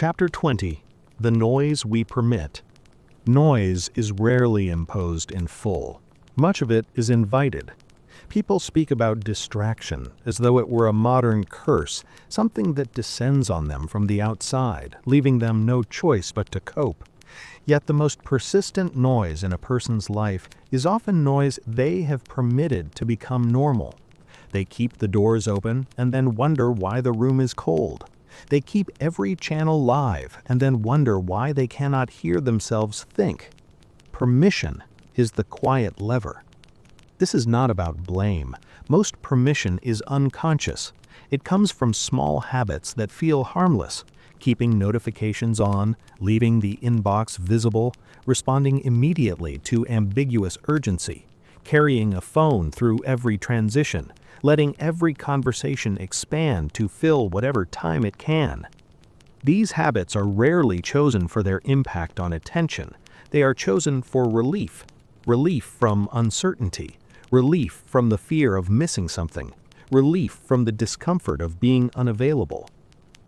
Chapter 20. The Noise We Permit. Noise is rarely imposed in full. Much of it is invited. People speak about distraction as though it were a modern curse, something that descends on them from the outside, leaving them no choice but to cope. Yet the most persistent noise in a person's life is often noise they have permitted to become normal. They keep the doors open and then wonder why the room is cold. They keep every channel live and then wonder why they cannot hear themselves think. Permission is the quiet lever. This is not about blame. Most permission is unconscious. It comes from small habits that feel harmless. Keeping notifications on, leaving the inbox visible, responding immediately to ambiguous urgency, carrying a phone through every transition, letting every conversation expand to fill whatever time it can. These habits are rarely chosen for their impact on attention. They are chosen for relief. Relief from uncertainty. Relief from the fear of missing something. Relief from the discomfort of being unavailable.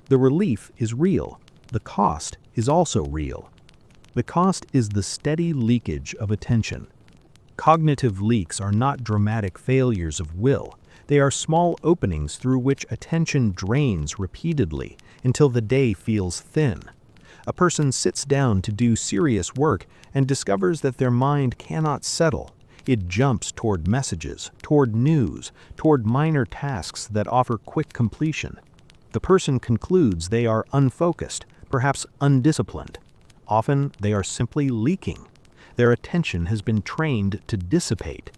The relief is real. The cost is also real. The cost is the steady leakage of attention. Cognitive leaks are not dramatic failures of will. They are small openings through which attention drains repeatedly until the day feels thin. A person sits down to do serious work and discovers that their mind cannot settle. It jumps toward messages, toward news, toward minor tasks that offer quick completion. The person concludes they are unfocused, perhaps undisciplined. Often they are simply leaking. Their attention has been trained to dissipate.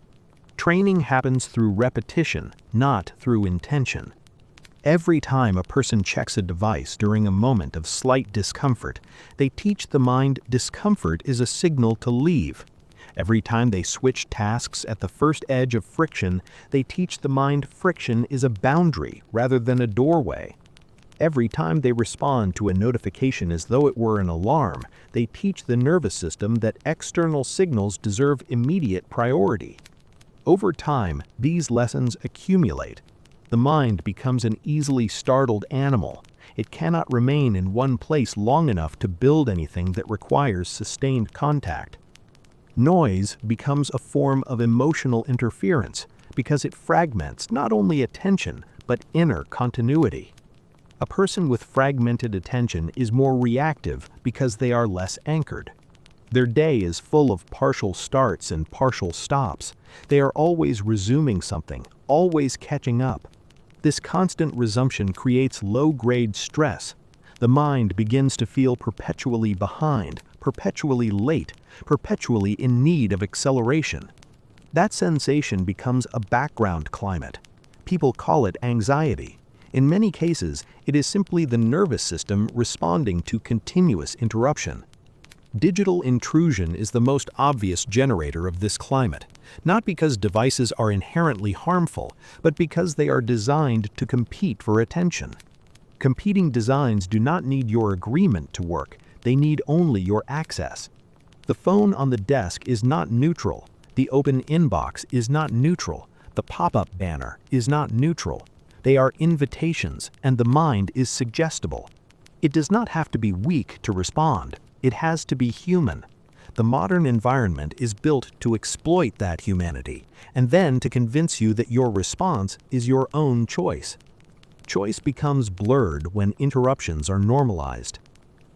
Training happens through repetition, not through intention. Every time a person checks a device during a moment of slight discomfort, they teach the mind discomfort is a signal to leave. Every time they switch tasks at the first edge of friction, they teach the mind friction is a boundary rather than a doorway. Every time they respond to a notification as though it were an alarm, they teach the nervous system that external signals deserve immediate priority. Over time, these lessons accumulate. The mind becomes an easily startled animal. It cannot remain in one place long enough to build anything that requires sustained contact. Noise becomes a form of emotional interference because it fragments not only attention but inner continuity. A person with fragmented attention is more reactive because they are less anchored. Their day is full of partial starts and partial stops. They are always resuming something, always catching up. This constant resumption creates low-grade stress. The mind begins to feel perpetually behind, perpetually late, perpetually in need of acceleration. That sensation becomes a background climate. People call it anxiety. In many cases, it is simply the nervous system responding to continuous interruption. Digital intrusion is the most obvious generator of this climate, not because devices are inherently harmful, but because they are designed to compete for attention. Competing designs do not need your agreement to work, they need only your access. The phone on the desk is not neutral, the open inbox is not neutral, the pop-up banner is not neutral. They are invitations, and the mind is suggestible. It does not have to be weak to respond. It has to be human. The modern environment is built to exploit that humanity, and then to convince you that your response is your own choice. Choice becomes blurred when interruptions are normalized.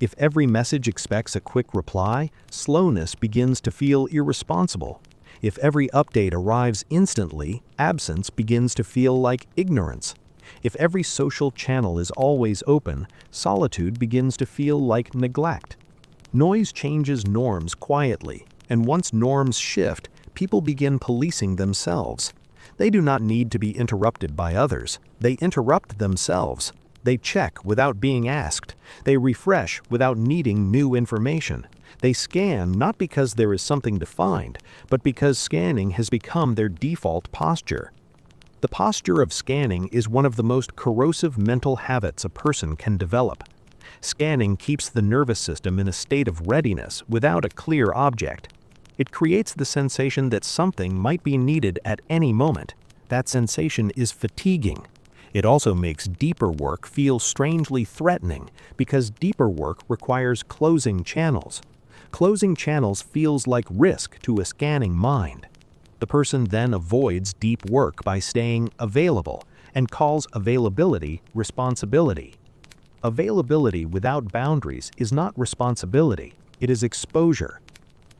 If every message expects a quick reply, slowness begins to feel irresponsible. If every update arrives instantly, absence begins to feel like ignorance. If every social channel is always open, solitude begins to feel like neglect. Noise changes norms quietly, and once norms shift, people begin policing themselves. They do not need to be interrupted by others. They interrupt themselves. They check without being asked. They refresh without needing new information. They scan not because there is something to find, but because scanning has become their default posture. The posture of scanning is one of the most corrosive mental habits a person can develop. Scanning keeps the nervous system in a state of readiness without a clear object. It creates the sensation that something might be needed at any moment. That sensation is fatiguing. It also makes deeper work feel strangely threatening because deeper work requires closing channels. Closing channels feels like risk to a scanning mind. The person then avoids deep work by staying available and calls availability responsibility. Availability without boundaries is not responsibility, it is exposure.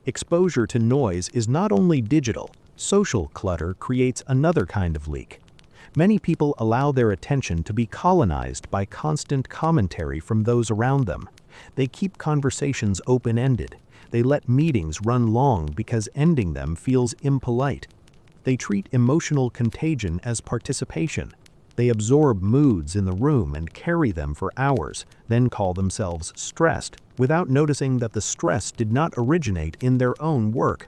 Exposure to noise is not only digital, social clutter creates another kind of leak. Many people allow their attention to be colonized by constant commentary from those around them. They keep conversations open-ended. They let meetings run long because ending them feels impolite. They treat emotional contagion as participation. They absorb moods in the room and carry them for hours, then call themselves stressed, without noticing that the stress did not originate in their own work.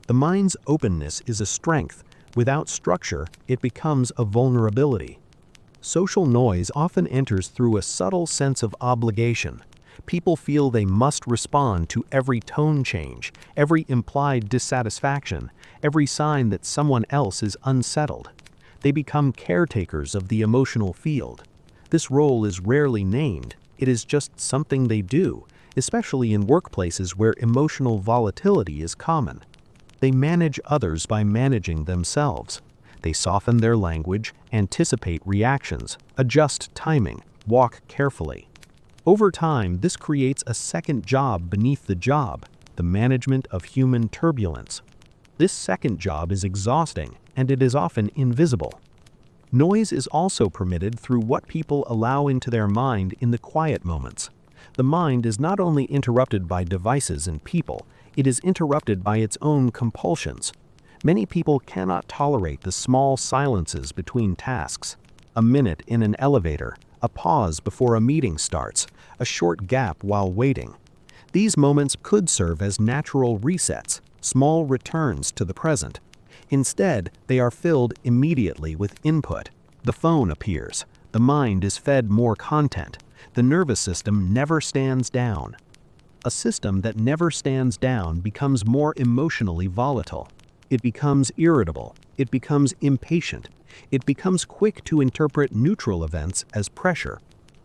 The mind's openness is a strength. Without structure, it becomes a vulnerability. Social noise often enters through a subtle sense of obligation. People feel they must respond to every tone change, every implied dissatisfaction, every sign that someone else is unsettled. They become caretakers of the emotional field. This role is rarely named, it is just something they do, especially in workplaces where emotional volatility is common. They manage others by managing themselves. They soften their language, anticipate reactions, adjust timing, walk carefully. Over time, this creates a second job beneath the job, the management of human turbulence. This second job is exhausting, and it is often invisible. Noise is also permitted through what people allow into their mind in the quiet moments. The mind is not only interrupted by devices and people, it is interrupted by its own compulsions. Many people cannot tolerate the small silences between tasks. A minute in an elevator, a pause before a meeting starts, a short gap while waiting. These moments could serve as natural resets, small returns to the present. Instead, they are filled immediately with input. The phone appears. The mind is fed more content. The nervous system never stands down. A system that never stands down becomes more emotionally volatile. It becomes irritable. It becomes impatient. It becomes quick to interpret neutral events as pressure.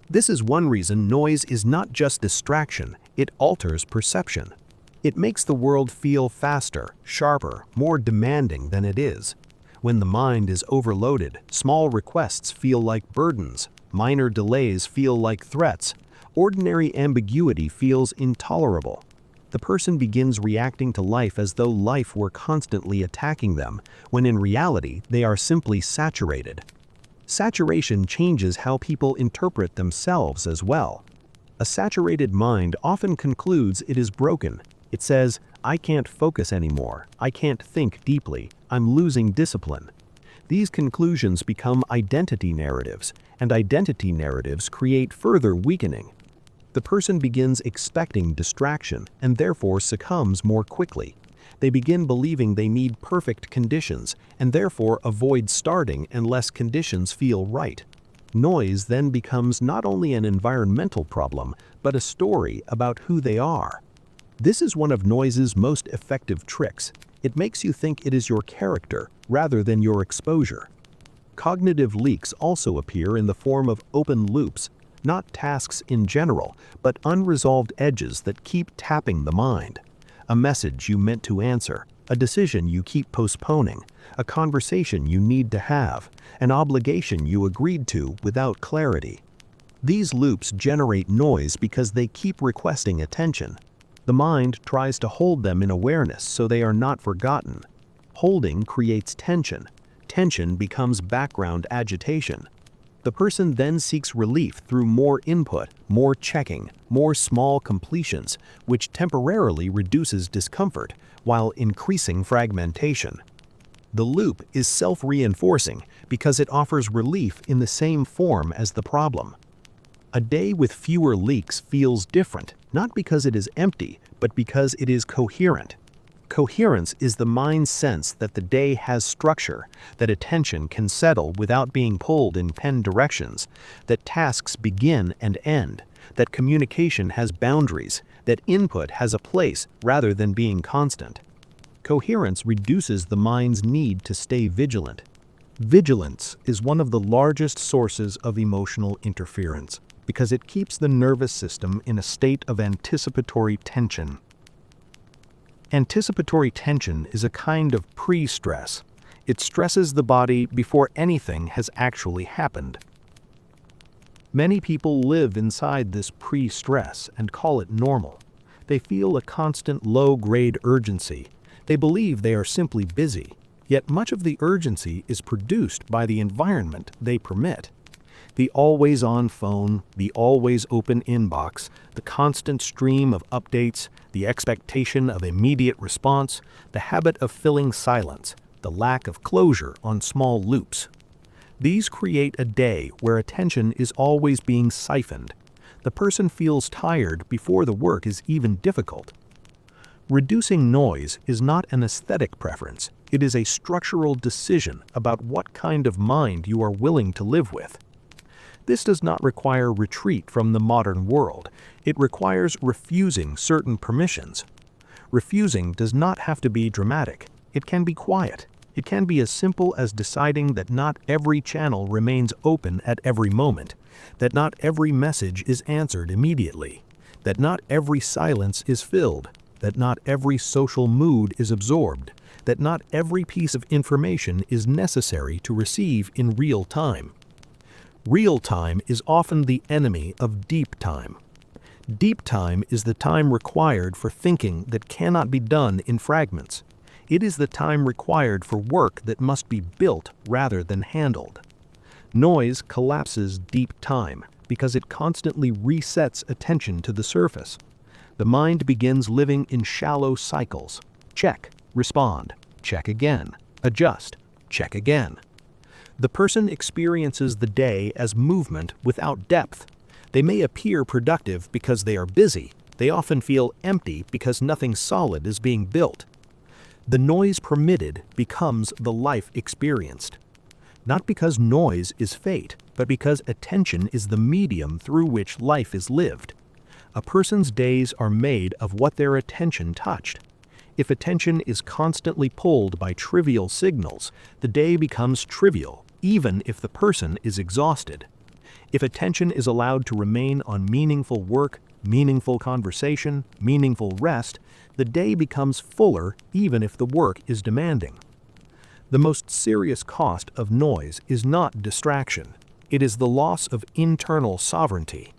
This is one reason noise is not just distraction, it alters perception. It makes the world feel faster, sharper, more demanding than it is. When the mind is overloaded, small requests feel like burdens, minor delays feel like threats, ordinary ambiguity feels intolerable. The person begins reacting to life as though life were constantly attacking them, when in reality they are simply saturated. Saturation changes how people interpret themselves as well. A saturated mind often concludes it is broken. It says, "I can't focus anymore, I can't think deeply, I'm losing discipline." These conclusions become identity narratives, and identity narratives create further weakening. The person begins expecting distraction and therefore succumbs more quickly. They begin believing they need perfect conditions and therefore avoid starting unless conditions feel right. Noise then becomes not only an environmental problem, but a story about who they are. This is one of noise's most effective tricks. It makes you think it is your character rather than your exposure. Cognitive leaks also appear in the form of open loops, not tasks in general, but unresolved edges that keep tapping the mind. A message you meant to answer, a decision you keep postponing, a conversation you need to have, an obligation you agreed to without clarity. These loops generate noise because they keep requesting attention. The mind tries to hold them in awareness so they are not forgotten. Holding creates tension. Tension becomes background agitation. The person then seeks relief through more input, more checking, more small completions, which temporarily reduces discomfort while increasing fragmentation. The loop is self-reinforcing because it offers relief in the same form as the problem. A day with fewer leaks feels different, not because it is empty, but because it is coherent. Coherence is the mind's sense that the day has structure, that attention can settle without being pulled in 10 directions, that tasks begin and end, that communication has boundaries, that input has a place rather than being constant. Coherence reduces the mind's need to stay vigilant. Vigilance is one of the largest sources of emotional interference because it keeps the nervous system in a state of anticipatory tension. Anticipatory tension is a kind of pre-stress. It stresses the body before anything has actually happened. Many people live inside this pre-stress and call it normal. They feel a constant low-grade urgency. They believe they are simply busy, yet much of the urgency is produced by the environment they permit. The always-on phone, the always-open inbox, the constant stream of updates, the expectation of immediate response, the habit of filling silence, the lack of closure on small loops. These create a day where attention is always being siphoned. The person feels tired before the work is even difficult. Reducing noise is not an aesthetic preference. It is a structural decision about what kind of mind you are willing to live with. This does not require retreat from the modern world. It requires refusing certain permissions. Refusing does not have to be dramatic. It can be quiet. It can be as simple as deciding that not every channel remains open at every moment, that not every message is answered immediately, that not every silence is filled, that not every social mood is absorbed, that not every piece of information is necessary to receive in real time. Real time is often the enemy of deep time. Deep time is the time required for thinking that cannot be done in fragments. It is the time required for work that must be built rather than handled. Noise collapses deep time because it constantly resets attention to the surface. The mind begins living in shallow cycles. Check, respond, check again, adjust, check again. The person experiences the day as movement without depth. They may appear productive because they are busy. They often feel empty because nothing solid is being built. The noise permitted becomes the life experienced. Not because noise is fate, but because attention is the medium through which life is lived. A person's days are made of what their attention touched. If attention is constantly pulled by trivial signals, the day becomes trivial, even if the person is exhausted. If attention is allowed to remain on meaningful work, meaningful conversation, meaningful rest, the day becomes fuller even if the work is demanding. The most serious cost of noise is not distraction. It is the loss of internal sovereignty.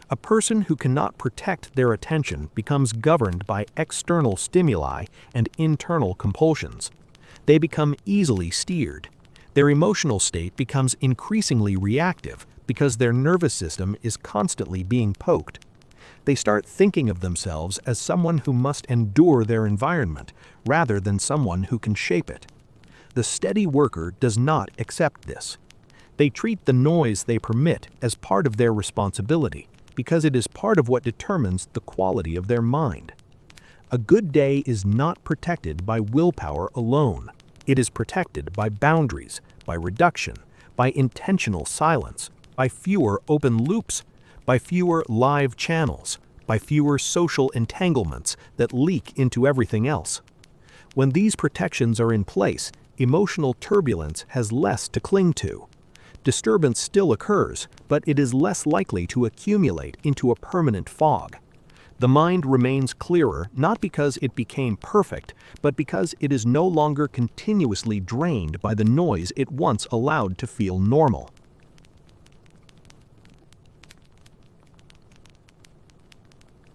A person who cannot protect their attention becomes governed by external stimuli and internal compulsions. They become easily steered. Their emotional state becomes increasingly reactive because their nervous system is constantly being poked. They start thinking of themselves as someone who must endure their environment rather than someone who can shape it. The steady worker does not accept this. They treat the noise they permit as part of their responsibility because it is part of what determines the quality of their mind. A good day is not protected by willpower alone. It is protected by boundaries, by reduction, by intentional silence, by fewer open loops, by fewer live channels, by fewer social entanglements that leak into everything else. When these protections are in place, emotional turbulence has less to cling to. Disturbance still occurs, but it is less likely to accumulate into a permanent fog. The mind remains clearer not because it became perfect, but because it is no longer continuously drained by the noise it once allowed to feel normal.